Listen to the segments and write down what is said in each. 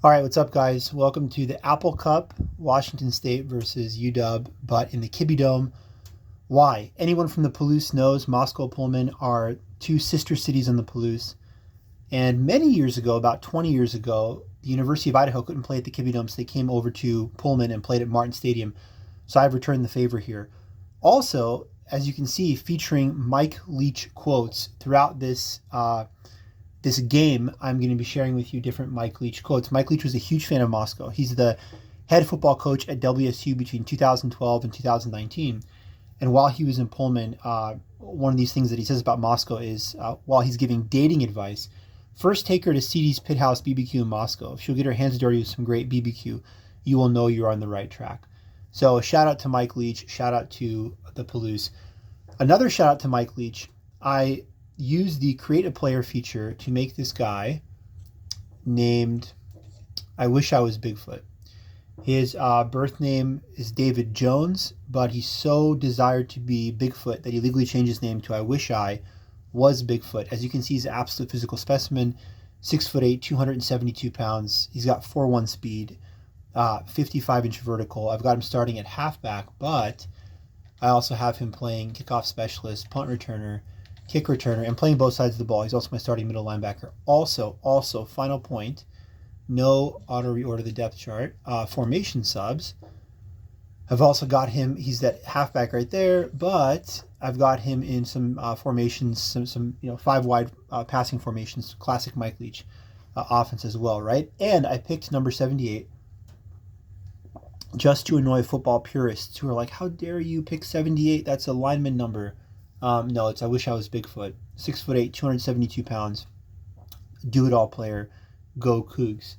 All right, what's up, guys? Welcome to the Apple Cup, Washington State versus UW, but in the Kibbie Dome. Why? Anyone from the Palouse knows Moscow and Pullman are two sister cities on the Palouse. And many years ago, about 20 years ago, the University of Idaho couldn't play at the Kibbie Dome, so they came over to Pullman and played at Martin Stadium. So I've returned the favor here. Also, as you can see, featuring Mike Leach quotes throughout this game, I'm going to be sharing with you different Mike Leach quotes. Mike Leach was a huge fan of Moscow. He's the head football coach at WSU between 2012 and 2019. And while he was in Pullman, one of these things that he says about Moscow is while he's giving dating advice, first take her to CD's Pit House BBQ in Moscow. If she'll get her hands dirty with some great BBQ, you will know you're on the right track. So shout out to Mike Leach. Shout out to the Palouse. Another shout out to Mike Leach. I use the create a player feature to make this guy named I Wish I Was Bigfoot. His birth name is David Jones, but he so desired to be Bigfoot that he legally changed his name to I Wish I Was Bigfoot. As you can see, he's an absolute physical specimen, 6'8", 272 pounds. He's got 4.1 speed, 55-inch vertical. I've got him starting at halfback, but I also have him playing kickoff specialist, punt returner, kick returner, and playing both sides of the ball. He's also my starting middle linebacker. Also, final point, no auto reorder the depth chart. Formation subs. I've also got him, he's that halfback right there, but I've got him in some formations, some five wide passing formations, classic Mike Leach offense as well, right? And I picked number 78 just to annoy football purists who are like, how dare you pick 78? That's a lineman number. No, it's I Wish I Was Bigfoot. 6'8", 272 pounds. Do-it-all player. Go Cougs.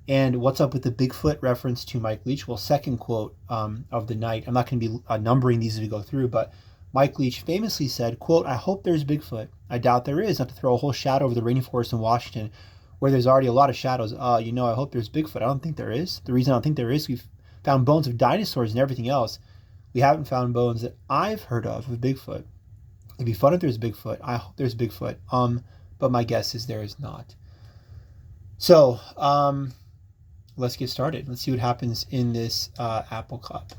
And what's up with the Bigfoot reference to Mike Leach? Well, second quote of the night. I'm not going to be numbering these as we go through, but Mike Leach famously said, quote, I hope there's Bigfoot. I doubt there is. Not to throw a whole shadow over the rainforest in Washington where there's already a lot of shadows. I hope there's Bigfoot. I don't think there is. The reason I don't think there is, we've found bones of dinosaurs and everything else. We haven't found bones that I've heard of Bigfoot. It'd be fun if there's Bigfoot. I hope there's Bigfoot. But my guess is there is not. So, let's get started. Let's see what happens in this Apple Cup.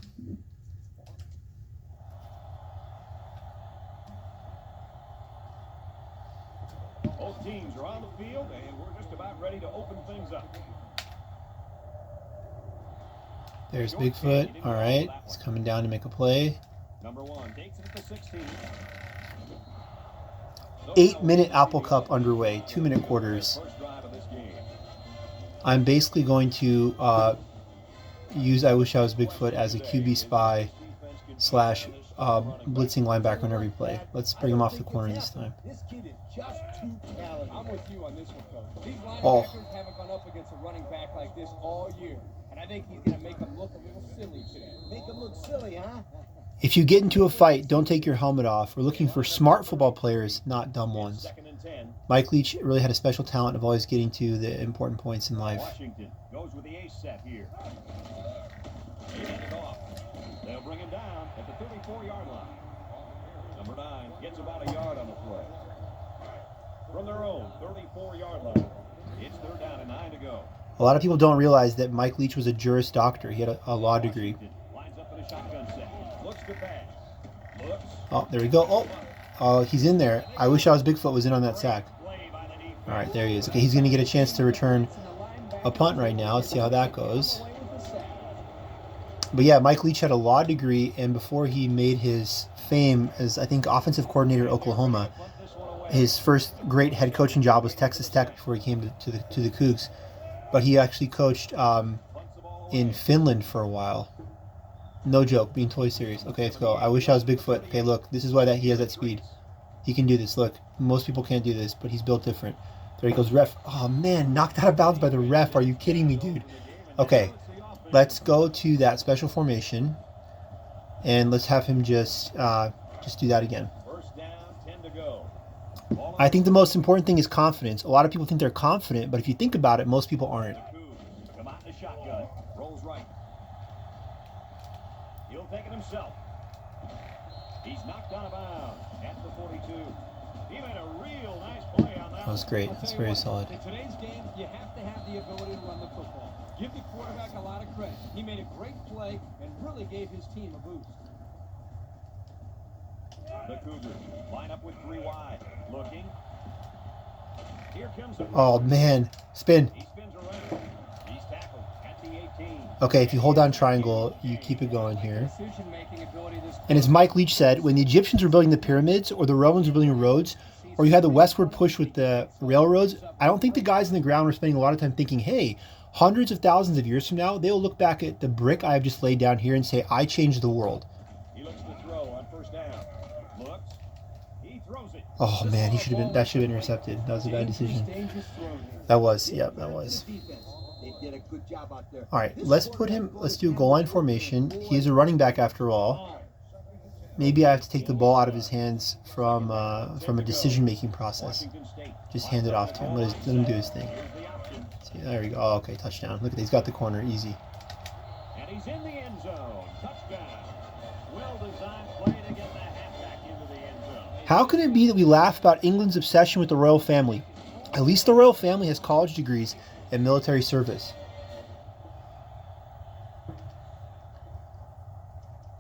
Both teams are on the field, and we're just about ready to open things up. There's Bigfoot. All right, he's coming down to make a play. Number 1 takes it at the 16. 8-minute Apple Cup underway, 2-minute quarters. I'm basically going to use I Wish I Was Bigfoot as a QB spy / blitzing linebacker on every play. Let's bring him off the corner this time. This kid is just too talented. I'm with you on this one, Coach. These Oh. linebackers haven't gone up against a running back like this all year. And I think he's going to make them look a little silly today. Make them look silly, huh? If you get into a fight, don't take your helmet off. We're looking for smart football players, not dumb ones. Mike Leach really had a special talent of always getting to the important points in life. Washington goes with the ace set here. They hand it off. They'll bring him down at the 34-yard line. Number 9 gets about a yard on the play. From their own 34-yard line, it's 3rd down and 9 to go. A lot of people don't realize that Mike Leach was a Juris Doctor. He had a law degree. Lines up in a shotgun set. Looks to pass. Looks. Oh, there we go. Oh, he's in there. I Wish I Was Bigfoot was in on that sack. All right, there he is. Okay, he's going to get a chance to return a punt right now. Let's see how that goes. But yeah, Mike Leach had a law degree, and before he made his fame as, I think, offensive coordinator at Oklahoma, his first great head coaching job was Texas Tech before he came to the Cougs. But he actually coached in Finland for a while. No joke, being totally serious. Okay, let's go. I Wish I Was Bigfoot. Okay, look, this is why he has that speed. He can do this. Look, most people can't do this, but he's built different. There he goes, ref. Oh, man, knocked out of bounds by the ref. Are you kidding me, dude? Okay, let's go to that special formation, and let's have him just do that again. First down, 10 to go. I think the most important thing is confidence. A lot of people think they're confident, but if you think about it, most people aren't. Come out in the shotgun. Rolls right. He'll take it himself. He's knocked out of bounds at the 42. He made a real nice play on that. That was great. That's very solid. In today's game, you have to have the ability to run the football. Give the quarterback a lot of credit. He made a great play and really gave his team a boost. The Cougars line up with 3 wide. Looking. Here comes the Oh, man. Spin. He spins around. He's tackled at the 18. Okay, if you hold down triangle, you keep it going here. Decision-making ability this And as Mike Leach said, when the Egyptians were building the pyramids or the Romans were building roads, or you had the westward push with the railroads, I don't think the guys on the ground were spending a lot of time thinking, hey, hundreds of thousands of years from now, they'll look back at the brick I have just laid down here and say, I changed the world. He looks to throw on first down. Looks. He throws it. Oh, man, that should have been intercepted. That was a bad decision. That was, yeah, that was. They did a good job out there. All right, let's do a goal line formation. He is a running back after all. Maybe I have to take the ball out of his hands from a decision-making process. Just hand it off to him. Let him do his thing. See, there we go. Oh, okay, touchdown. Look at that. He's got the corner. Easy. And he's in the end zone. Touchdown. Well-designed play to get the halfback into the end zone. How can it be that we laugh about England's obsession with the royal family? At least the royal family has college degrees and military service.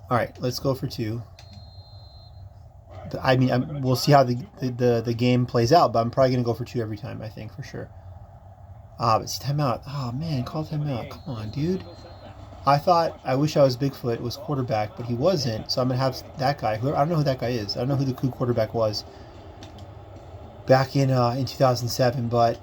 All right, let's go for 2. I mean, we'll see how the game plays out, but I'm probably going to go for 2 every time, I think, for sure. But see, timeout. Oh, man, call timeout. Come on, dude. I wish I was Bigfoot, was quarterback, but he wasn't, so I'm going to have that guy. I don't know who that guy is. I don't know who the Cougar quarterback was back in 2007, but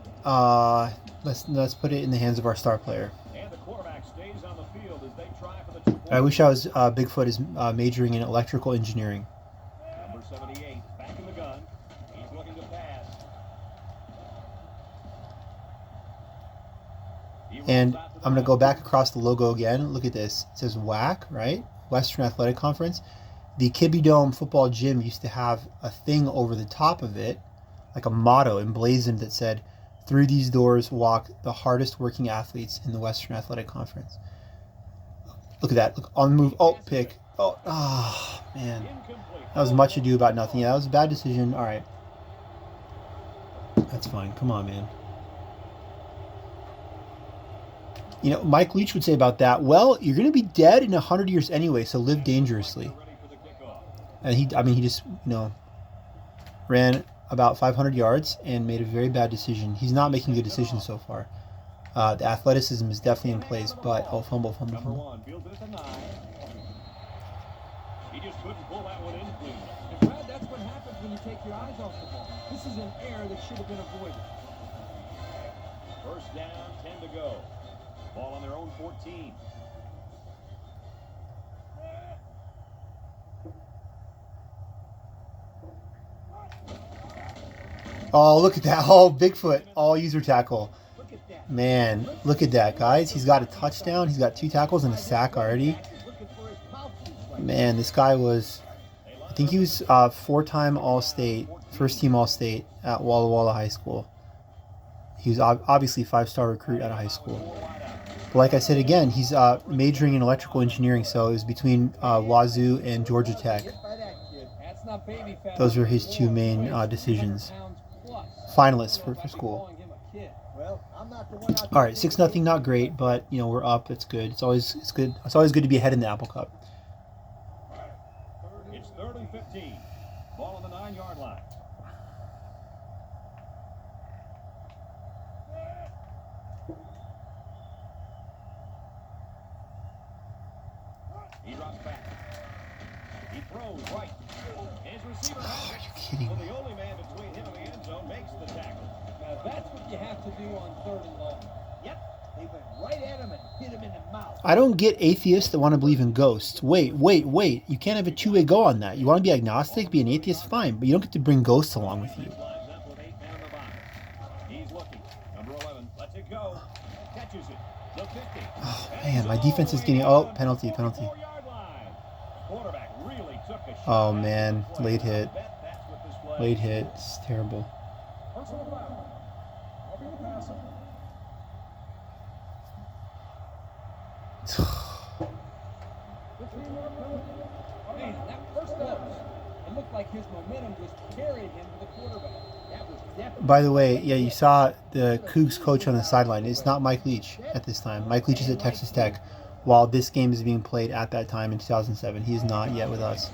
let's put it in the hands of our star player. And the quarterback stays on the field as they try for the 2 points. I wish I was Bigfoot is majoring in electrical engineering. Number 78, back in the gun. He's looking to pass. And I'm going to go back across the logo again. Look at this. It says WAC, right? Western Athletic Conference. The Kibbie Dome football gym used to have a thing over the top of it, like a motto emblazoned that said, "Through these doors walk the hardest working athletes in the Western Athletic Conference." Look at that. Look on the move. Oh, pick. Oh, man. That was much ado about nothing. Yeah, that was a bad decision. All right. That's fine. Come on, man. You know, Mike Leach would say about that, well, you're going to be dead in 100 years anyway, so live dangerously. And he just, ran about 500 yards and made a very bad decision. He's not making good decisions so far. The athleticism is definitely in place, but fumble. Number 1 fields it at the 9. He just couldn't pull that one in cleanly. And Brad, that's what happens when you take your eyes off the ball. This is an error that should have been avoided. First down, 10 to go. Ball on their own 14. Oh, look at that. Oh, Bigfoot. All user tackle. Man, look at that, guys. He's got a touchdown. He's got 2 tackles and a sack already. Man, this guy was, I think he was 4-time All-State, first-team All-State at Walla Walla High School. He was obviously a 5-star recruit out of high school. But like I said again, he's majoring in electrical engineering, so it was between Wazoo and Georgia Tech. Those were his 2 main decisions. Finalists for school. All right, 6-0, not great, but we're up. It's good. It's always good. It's always good to be ahead in the Apple Cup. It's 3rd and 15. Ball on the 9-yard line. He drops back. He throws right. His receiver. Oh, are you kidding So me? the only man between him and the end zone makes the tackle. Now that's what you have to do on 3rd and long. Yep, they went right at him and hit him in the mouth. I don't get atheists that want to believe in ghosts. Wait. You can't have a 2-way go on that. You want to be agnostic, be an atheist, fine, but you don't get to bring ghosts along with you. Lines up with 8 men in the box. He's looking. Number 11 lets it go. Catches it. The 50. Oh, man, my defense is getting... Oh, penalty. 4-yard line. Quarterback really took a shot. Oh, man, late hit. That's what this play. Late hit. It's terrible. Personal foul. Roughing the passer. Man, that first down. It looked like his momentum just carried him to the quarterback. That was definitely. By the way, yeah, you saw the Cougs coach on the sideline. It's not Mike Leach at this time. Mike Leach is at Texas Tech, while this game is being played at that time in 2007. He is not yet with us.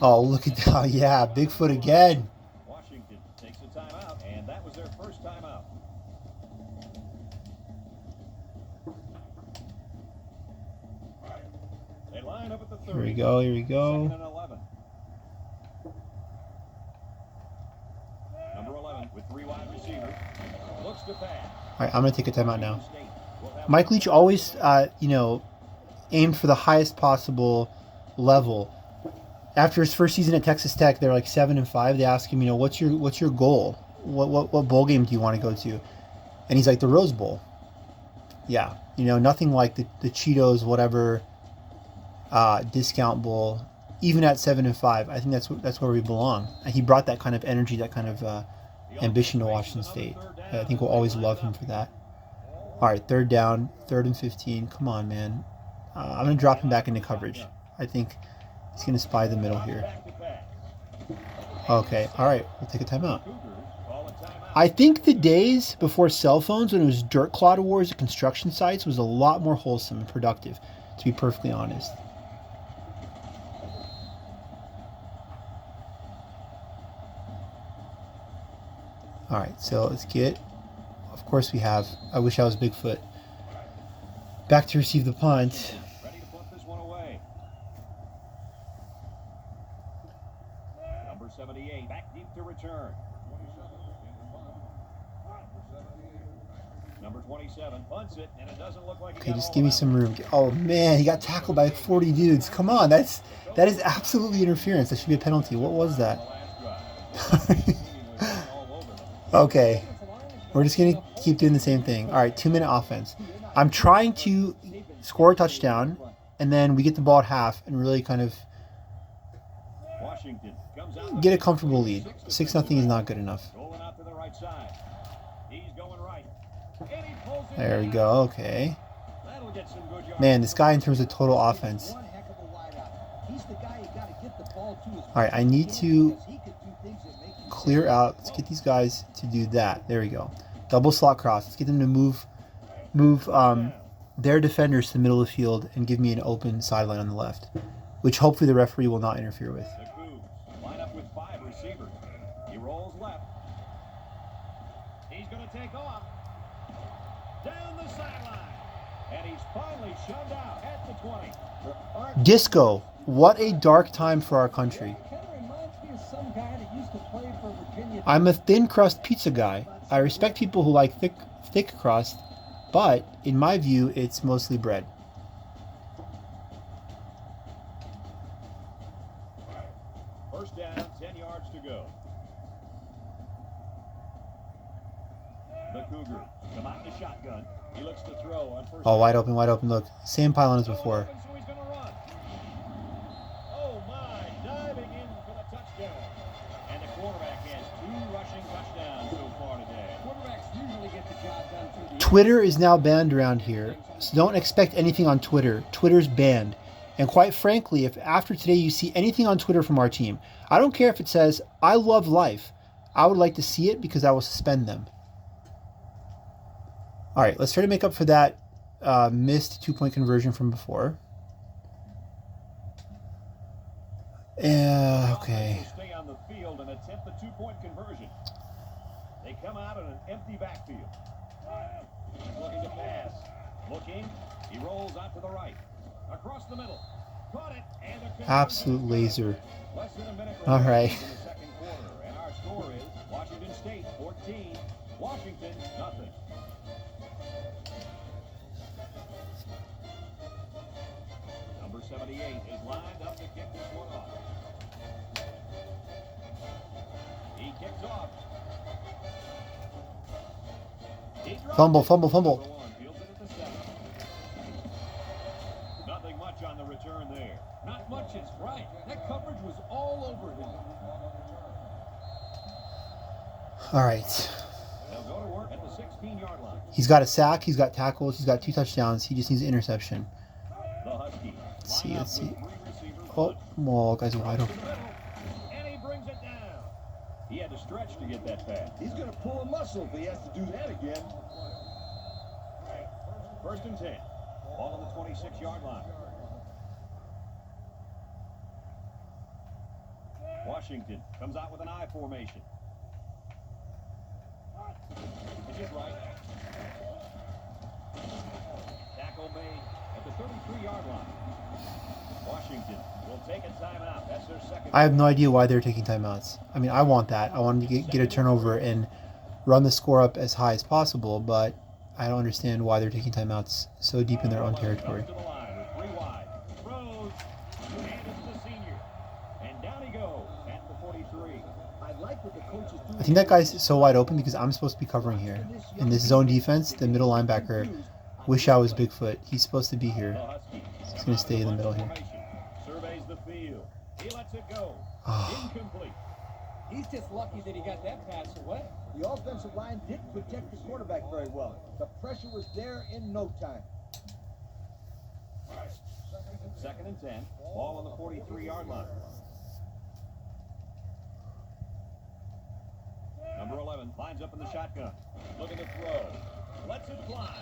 Oh, look at that. Yeah, Bigfoot again. Washington takes a timeout, and that was their first timeout. They line up at the 30. Here we go. Here we Second go. and 11. Number 11 with 3 wide receivers. Looks to pass. All right, I'm going to take a timeout now. Mike Leach always, aimed for the highest possible level. After his first season at Texas Tech, they're like 7-5. They ask him, what's your goal? What bowl game do you want to go to? And he's like, the Rose Bowl. Yeah, nothing like the Cheetos whatever discount bowl. Even at 7-5, I think that's where we belong. And he brought that kind of energy, that kind of ambition to Washington State. I think we'll always love him for that. All right, third down, 3rd and 15. Come on, man. I'm going to drop him back into coverage. I think he's going to spy the middle here. Okay, all right. We'll take a timeout. I think the days before cell phones, when it was dirt clod wars at construction sites, was a lot more wholesome and productive, to be perfectly honest. All right, so let's get... Of course we have. I wish I was Bigfoot. Back to receive the punt. Ready to punt this one away. Number 78 back deep to return. Number 27 punts it, and it doesn't look like. Okay, just give me some room. Oh man, he got tackled by 40 dudes. Come on, that is absolutely interference. That should be a penalty. What was that? Okay, we're just gonna keep doing the same thing. All right, 2-minute offense. I'm trying to score a touchdown, and then we get the ball at half and really kind of get a comfortable lead. 6-0 is not good enough. There we go. Okay. Man, this guy in terms of total offense. All right, I need to clear out. Let's get these guys to do that. There we go. Double slot cross. Let's get them to move their defenders to the middle of the field and give me an open sideline on the left, which hopefully the referee will not interfere with. The Cougs line up with 5 receivers. He rolls left. He's going to take off. Down the sideline. And he's finally shoved out at the 20. Disco. What a dark time for our country. I'm a thin crust pizza guy. I respect people who like thick crust, but in my view, it's mostly bread. First down, 10 yards to go. The Cougar come out in the shotgun. He looks to throw on first. Oh, wide open. Look, same pylon as before. So he's going to run. Oh my, diving in for the touchdown. And the quarterback has 2 rushing touchdowns so far today. Quarterbacks usually get the job done through the Twitter is now banned around here, so don't expect anything on Twitter. Twitter's banned. And quite frankly, if after today you see anything on Twitter from our team, I don't care if it says, I love life. I would like to see it because I will suspend them. All right, let's try to make up for that missed 2-point conversion from before. Yeah, okay. Stay on the field and attempt the 2-point conversion. They come out in an empty backfield. He's looking to pass. Looking. He rolls out to the right. Across the middle. Caught it. And a absolute laser. Less than a minute All right. in the second quarter. And our score is Washington State 14, Washington nothing. Number 78 is lined up to kick this one off. He kicks off. Fumble. Nothing much on the return there. Not much is right. That coverage was all over him. All right. They'll go to work at the 16-yard line. He's got a sack. He's got tackles. He's got 2 touchdowns. He just needs an interception. The Huskies. Let's see. Oh, well, guys are wide open. And he brings it down. He had to stretch to get that pass. He's going to pull a muscle if he has to do that again. First and 10. Ball on the 26-yard line. Washington comes out with an I formation. Is it right? Tackle made at the 33-yard line. Washington will take a timeout. That's their second. I have no idea why they're taking timeouts. I mean, I want that. I want to get a turnover and run the score up as high as possible, but I don't understand why they're taking timeouts so deep in their own territory. I think that guy's so wide open because I'm supposed to be covering here. In this zone defense, the middle linebacker, wish I was Bigfoot. He's supposed to be here. He's going to stay in the middle here. Surveys the field. He lets it go. Oh. Incomplete. He's just lucky that he got that pass away. The offensive line didn't protect the quarterback very well. The pressure was there in no time. Second and 10. Ball on the 43-yard line. Number 11 lines up in the shotgun. Looking to throw. Lets it fly.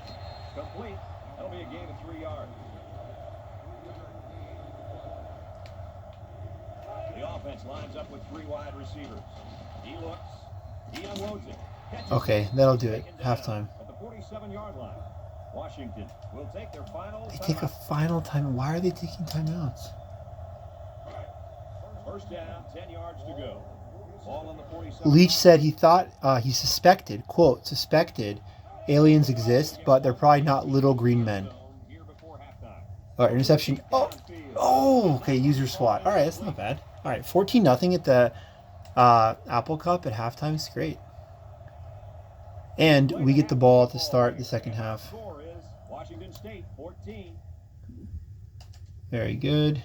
Complete. That'll be a gain of 3 yards. The offense lines up with 3 wide receivers. He looks. He unloads it. Okay, that'll do it. Halftime. At the 47-yard line. Washington will take their final They take a final time. Why are they taking timeouts? First down, 10 yards to go. Ball on the 47. Leach said he thought, he suspected, quote, suspected aliens exist, but they're probably not little green men. Interception. Oh, okay, user swat. All right, that's not bad. All right, 14-0 at the Apple Cup at halftime is great. And we get the ball to start the second half. Score is Washington State 14. Very good.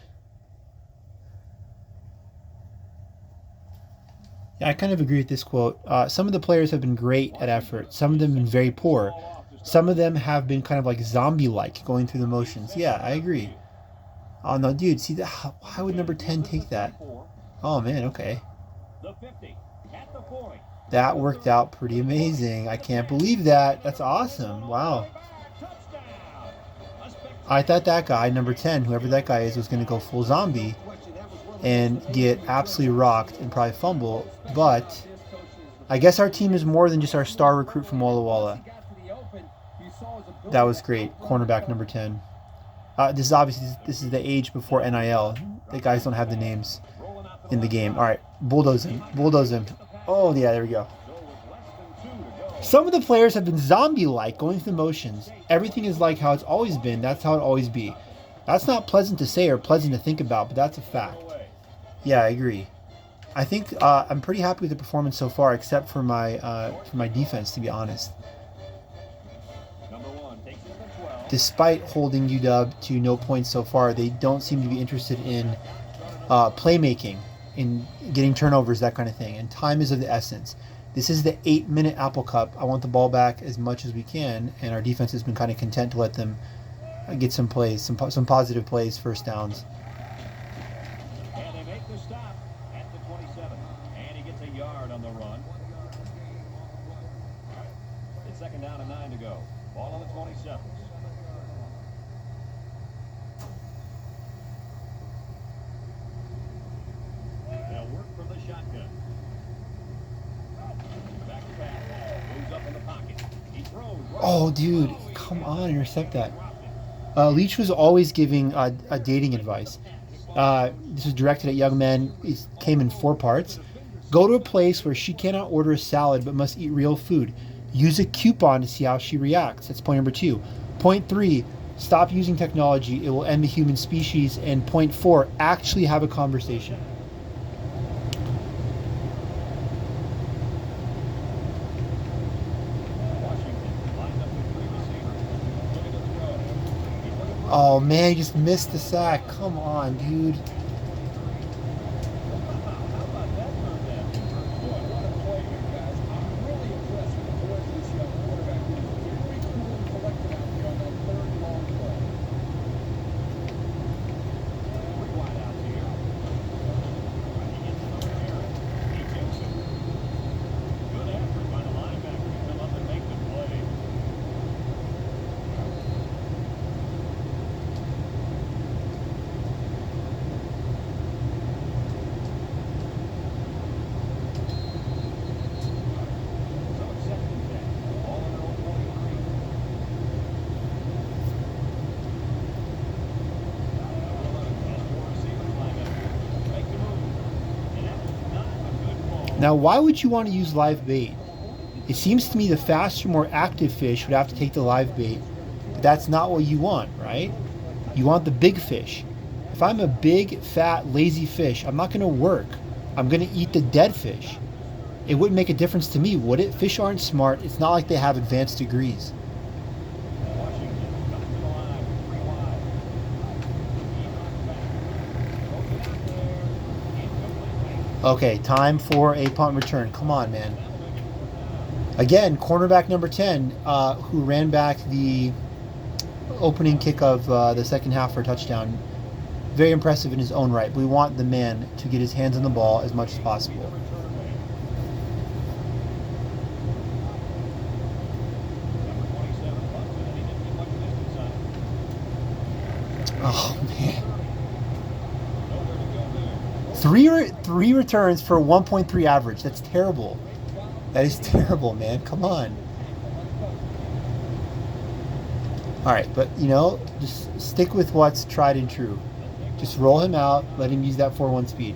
Yeah, I kind of agree with this quote. Some of the players have been great at effort. Some of them have been very poor. Some of them have been kind of like zombie-like, going through the motions. Yeah, I agree. Oh, no, dude, see, that? Why would number 10 take that? Oh, man, okay. The 50 at the 40. That worked out pretty amazing. I can't believe that. That's awesome. Wow. I thought that guy, number 10, whoever that guy is, was going to go full zombie and get absolutely rocked and probably fumble. But I guess our team is more than just our star recruit from Walla Walla. That was great. Cornerback number 10. This is obviously this is the age before NIL. The guys don't have the names in the game. All right, bulldoze him. Bulldoze him. Oh, yeah, there we go. Some of the players have been zombie-like, going through the motions. Everything is like how it's always been. That's how it always be. That's not pleasant to say or pleasant to think about, but that's a fact. Yeah, I agree. I think I'm pretty happy with the performance so far, except for my defense, to be honest. Despite holding UW to no points so far, they don't seem to be interested in playmaking, in getting turnovers, that kind of thing. And time is of the essence. This is the 8-minute Apple Cup. I want the ball back as much as we can, and our defense has been kind of content to let them get some plays, some positive plays, first downs. And they make the stop at the 27. And he gets a yard on the run. It's second down and 9 to go. Ball on the 27. They'll work from the shotgun. Back to pass. Moves up in the pocket. He throws. Oh, dude, come on, intercept that. Leach was always giving dating advice. This was directed at young men. It came in 4 parts. Go to a place where she cannot order a salad but must eat real food. Use a coupon to see how she reacts. That's point number 2. Point 3, stop using technology. It will end the human species. And point 4, actually have a conversation. Oh, man, he just missed the sack. Come on, dude. Now, why would you want to use live bait? It seems to me the faster, more active fish would have to take the live bait, but that's not what you want, right? You want the big fish. If I'm a big, fat, lazy fish, I'm not going to work. I'm going to eat the dead fish. It wouldn't make a difference to me, would it? Fish aren't smart. It's not like they have advanced degrees. Okay, time for a punt return. Come on, man. Again, cornerback number 10, who ran back the opening kick of the second half for a touchdown. Very impressive in his own right. But we want the man to get his hands on the ball as much as possible. Oh, man. Three returns for 1.3 average. That's terrible. That is terrible, man. Come on. All right, but, you know, just stick with what's tried and true. Just roll him out. Let him use that 4-1 speed.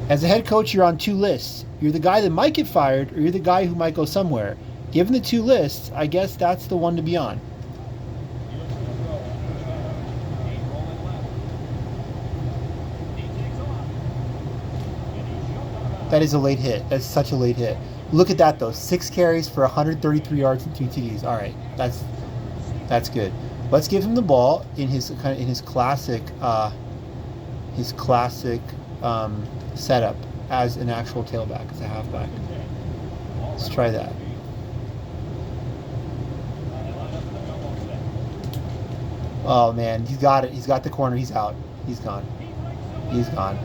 As a head coach, you're on two lists. You're the guy that might get fired, or you're the guy who might go somewhere. Given the two lists, I guess that's the one to be on. That is a late hit. That's such a late hit. Look at that, though. 6 carries for 133 yards and 2 TDs. All right, that's good. Let's give him the ball in his classic setup as an actual tailback, as a halfback. Let's try that. Oh man, he's got it. He's got the corner. He's out. He's gone. He's gone.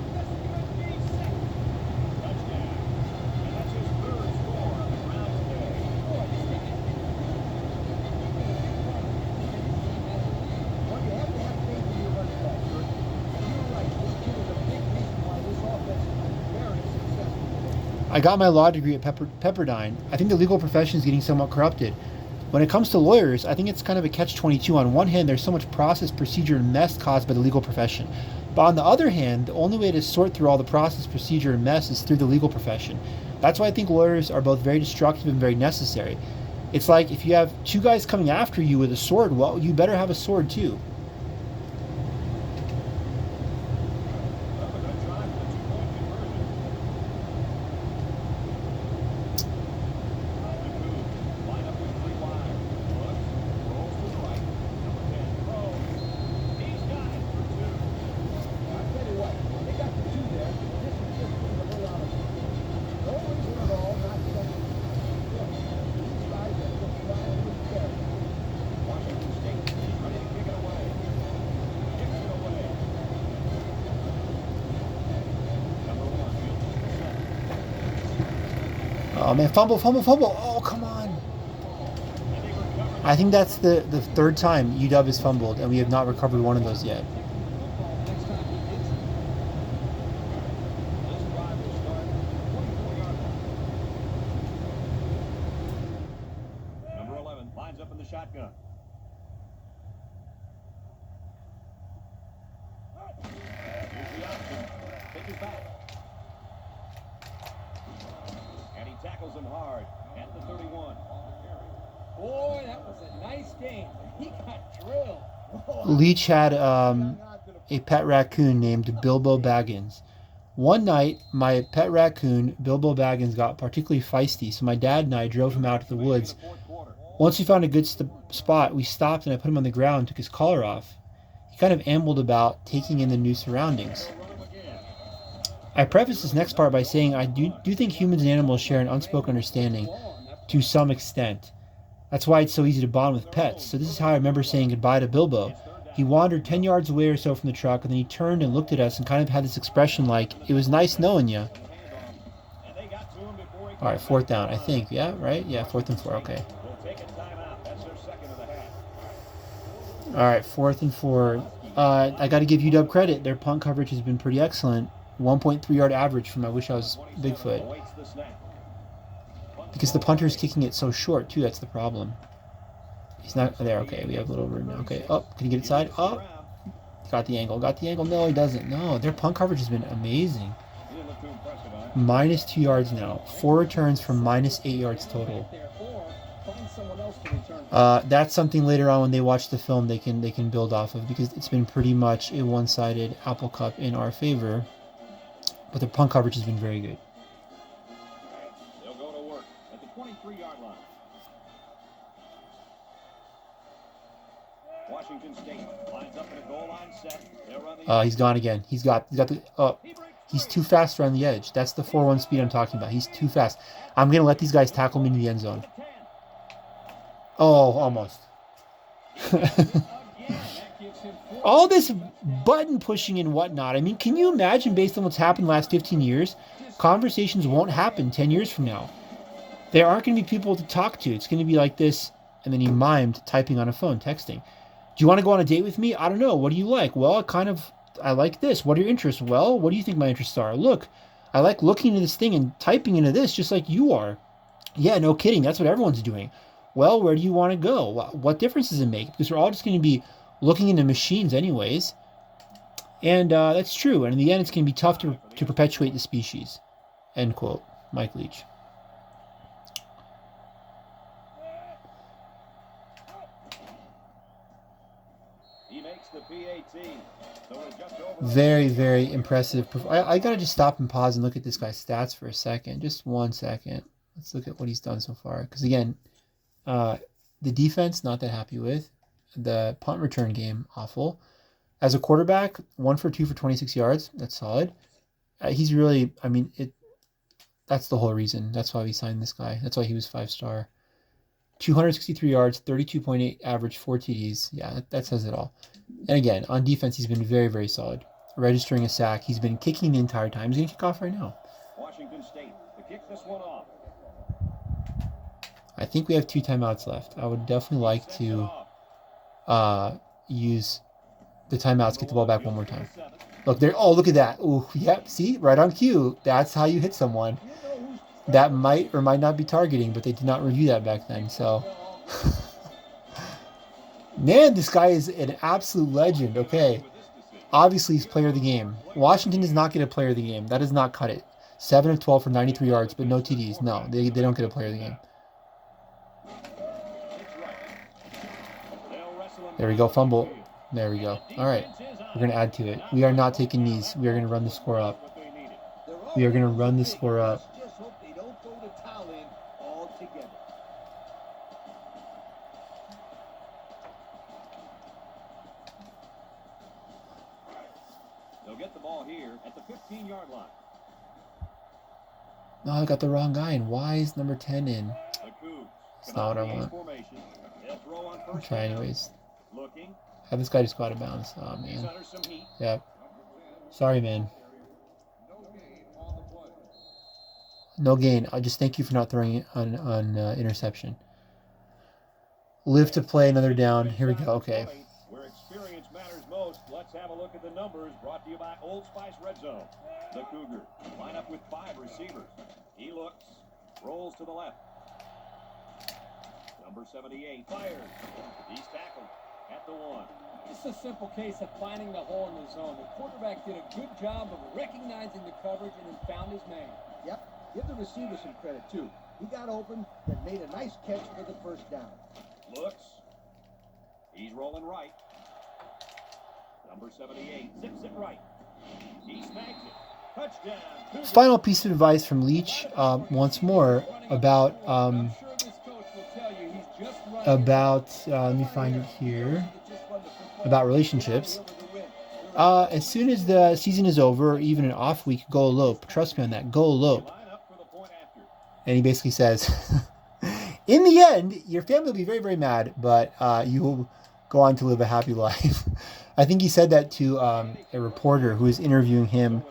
I got my law degree at Pepperdine. I think the legal profession is getting somewhat corrupted. When it comes to lawyers, I think it's kind of a catch-22. On one hand, there's so much process, procedure, and mess caused by the legal profession. But on the other hand, the only way to sort through all the process, procedure, and mess is through the legal profession. That's why I think lawyers are both very destructive and very necessary. It's like if you have two guys coming after you with a sword, well, you better have a sword too. Oh man, fumble. Oh, come on. I think that's the third time UW has fumbled, and we have not recovered one of those yet. Number 11 lines up in the shotgun. Here's the option. Take his back. And he tackles him hard at the 31. Boy, that was a nice game. He got drilled. Leach had a pet raccoon named Bilbo Baggins. One night, my pet raccoon, Bilbo Baggins, got particularly feisty, so my dad and I drove him out to the woods. Once we found a good spot, we stopped and I put him on the ground and took his collar off. He kind of ambled about, taking in the new surroundings. I preface this next part by saying I do think humans and animals share an unspoken understanding to some extent. That's why it's so easy to bond with pets. So this is how I remember saying goodbye to Bilbo. He wandered 10 yards away or so from the truck, and then he turned and looked at us and kind of had this expression like, "It was nice knowing you." All right, 4th down, I think. Yeah, right? Yeah, 4th and 4. Okay. All right, 4th and 4. I got to give UW credit. Their punt coverage has been pretty excellent. 1.3 yard average from I wish I was Bigfoot. Because the punter's kicking it so short, too. That's the problem. He's not there. Okay, we have a little room now. Okay, up. Can he get inside? Up. Got the angle. No, he doesn't. No, their punt coverage has been amazing. He didn't look too impressive, huh? minus 2 yards now. 4 returns for minus 8 yards total. That's something later on when they watch the film they can build off of, because it's been pretty much a one-sided Apple Cup in our favor. But the punt coverage has been very good. They'll go to work at the 23-yard line. Washington State lines up in a goal line set. They'll run the He's gone again. He's got the he's too fast around the edge. That's the 4-1 speed I'm talking about. He's too fast. I'm gonna let these guys tackle him into the end zone. Oh, almost. All this button pushing and whatnot. I mean, can you imagine, based on what's happened the last 15 years, conversations won't happen 10 years from now. There aren't going to be people to talk to. It's going to be like this, and then he mimed typing on a phone, texting. Do you want to go on a date with me? I don't know. What do you like? Well, I like this. What are your interests? Well, what do you think my interests are? Look, I like looking into this thing and typing into this just like you are. Yeah, no kidding. That's what everyone's doing. Well, where do you want to go? What difference does it make? Because we're all just going to be looking into machines anyways. And that's true. And in the end, it's going to be tough to perpetuate the species. End quote. Mike Leach. He makes the PAT. So we're just over. Very, very impressive. I got to just stop and pause and look at this guy's stats for a second. Just 1 second. Let's look at what he's done so far. Because again, the defense, not that happy with. The punt return game, awful. As a quarterback, 1 for 2 for 26 yards. That's solid. He's really, I mean, that's the whole reason. That's why we signed this guy. That's why he was 5-star. 263 yards, 32.8 average, 4 TDs. Yeah, that says it all. And again, on defense, he's been very, very solid. Registering a sack. He's been kicking the entire time. He's going to kick off right now. Washington State to kick this one off. I think we have 2 timeouts left. I would definitely like to use the timeouts, get the ball back one more time. Look there. Oh, look at that. Oh, yep. See, right on cue. That's how you hit someone. That might or might not be targeting, but they did not review that back then. So, man, this guy is an absolute legend. Okay. Obviously, he's player of the game. Washington does not get a player of the game. That does not cut it. 7 of 12 for 93 yards, but no TDs. No, they don't get a player of the game. There we go. Fumble. There we go. All right. We're going to add to it. We are not taking knees. We are going to run the score up. We are going to run the score up. Just hope they don't throw the towel in altogether. They'll get the ball here at the 15-yard line. No, I got the wrong guy. And why is number 10 in? The Cougs. That's not what I want. They'll throw on first Okay, down. anyways. Looking. Have this guy just go out of bounds. Oh, He's man. under some heat. Yep. Sorry, man. No gain. I'll just thank you for not throwing it on interception. Live to play another down. Here we go. Okay. Where experience matters most, let's have a look at the numbers brought to you by Old Spice Red Zone. The Cougar line up with 5 receivers. He looks, rolls to the left. Number 78 fires. He's tackled at the 1. It's a simple case of finding the hole in the zone. The quarterback did a good job of recognizing the coverage and then found his man. Yep. Give the receiver some credit, too. He got open and made a nice catch for the first down. Looks. He's rolling right. Number 78 zips it right. He snags it. Touchdown. Cougar. Final piece of advice from Leach, once more, about I'm sure this coach will tell you he's just running let me find it here, about relationships. As soon as the season is over, or even an off week, go elope. Trust me on that. Go elope. Line up for the point after. And he basically says, in the end, your family will be very, very mad, but you will go on to live a happy life. I think he said that to a reporter who was interviewing him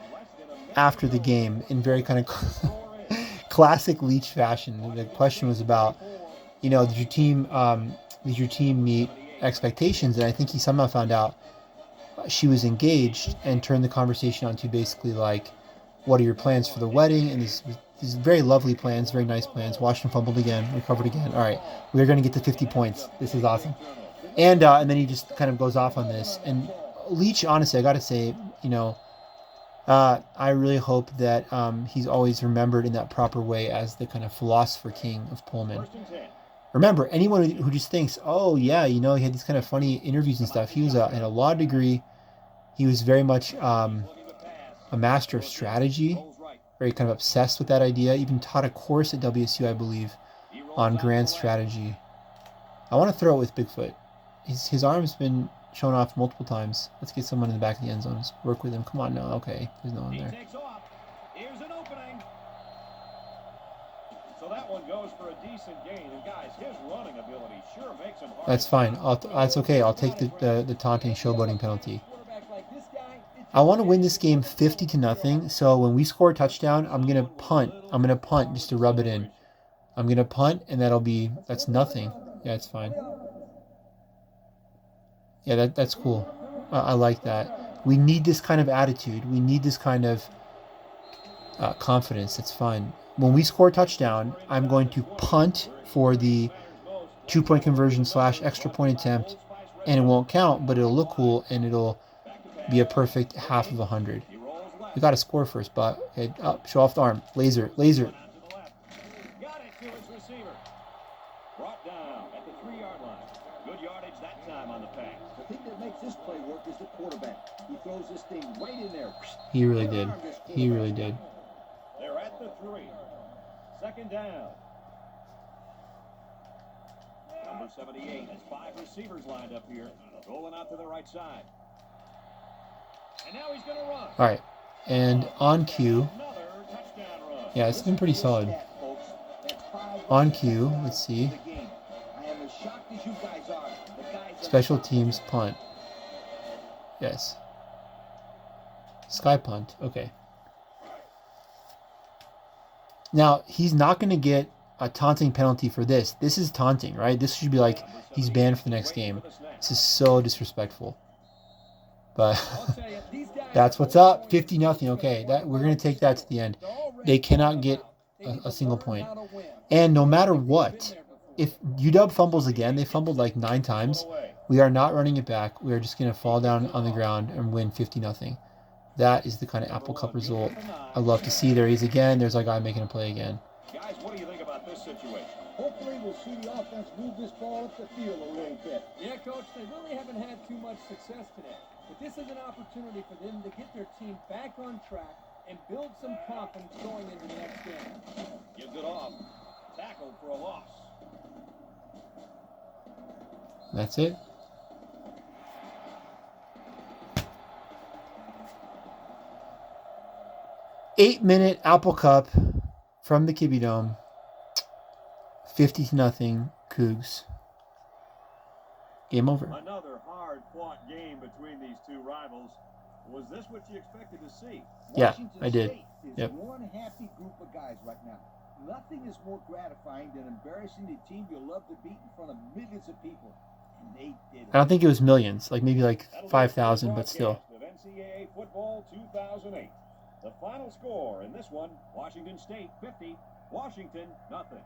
after the game in very kind of classic Leach fashion. The question was about, did your team meet expectations? And I think he somehow found out she was engaged and turned the conversation on to basically like, what are your plans for the wedding? And these very lovely plans, very nice plans. Washington fumbled again, recovered again. All right, we're going to get to 50 points. This is awesome. And then he just kind of goes off on this. And Leach, honestly, I got to say, I really hope that he's always remembered in that proper way as the kind of philosopher king of Pullman. First and 10. Remember, anyone who just thinks, oh, yeah, he had these kind of funny interviews and stuff, he was, in a law degree, he was very much a master of strategy, very kind of obsessed with that idea, even taught a course at WSU, I believe, on grand strategy. I want to throw it with Bigfoot. His arm's been shown off multiple times. Let's get someone in the back of the end zones. Work with him. Come on, no. Okay, there's no one there. Takes off. Here's an opening. So that one goes for a decent gain. And guys, his running ability sure makes him hard. That's fine. That's okay. I'll take the taunting showboating penalty. I want to win this game 50-0. So when we score a touchdown, I'm gonna punt. I'm gonna punt just to rub it in. I'm gonna punt, and that's nothing. Yeah, it's fine. Yeah, that's cool. I like that. We need this kind of attitude. We need this kind of confidence. It's fine. When we score a touchdown, I'm going to punt for the 2-point conversion / extra point attempt, and it won't count, but it'll look cool, and it'll be a perfect half of 100. We got to score first, but okay, up, show off the arm. Laser. Got it to his receiver. Brought down at the 3-yard line. Good yardage that time on the pass. The thing that makes this play work is the quarterback. He throws this thing right in there. He really did. He really did. They're at the 3. Second down. Number 78 has 5 receivers lined up here. Rolling out to the right side. And now he's going to run. All right. And on cue. Another touchdown run. Yeah, it's been pretty solid. On cue, let's see. I am as shocked as you guys are. The guys Special teams punt. Yes. Sky punt. Okay. Now, he's not going to get a taunting penalty for this. This is taunting, right? This should be like he's banned for the next game. This is so disrespectful. But that's what's up. 50-0. Okay, we're going to take that to the end. They cannot get a single point. And no matter what, if UW fumbles again, they fumbled like 9 times, we are not running it back. We are just going to fall down on the ground and win 50-0. That is the kind of Apple Cup result I love to see. There he is again. There's our guy making a play again. Guys, what do you think about this situation? Hopefully we'll see the offense move this ball up the field a little bit. Yeah, Coach, they really haven't had too much success today. But this is an opportunity for them to get their team back on track and build some confidence going into the next game. Gives it off. Tackled for a loss. That's it. Eight-minute Apple Cup from the Kibbie Dome. 50-0 Cougs. Game over. Another hard-fought game between these two rivals. Was this what you expected to see? Yeah, Washington I did. State is Yep. one happy group of guys right now. Nothing is more gratifying than embarrassing the team you love to beat in front of millions of people. And they did it. I don't think it was millions, like maybe like 5,000, but still. Broadcast of NCAA football 2008. The final score in this one, Washington State 50, Washington nothing.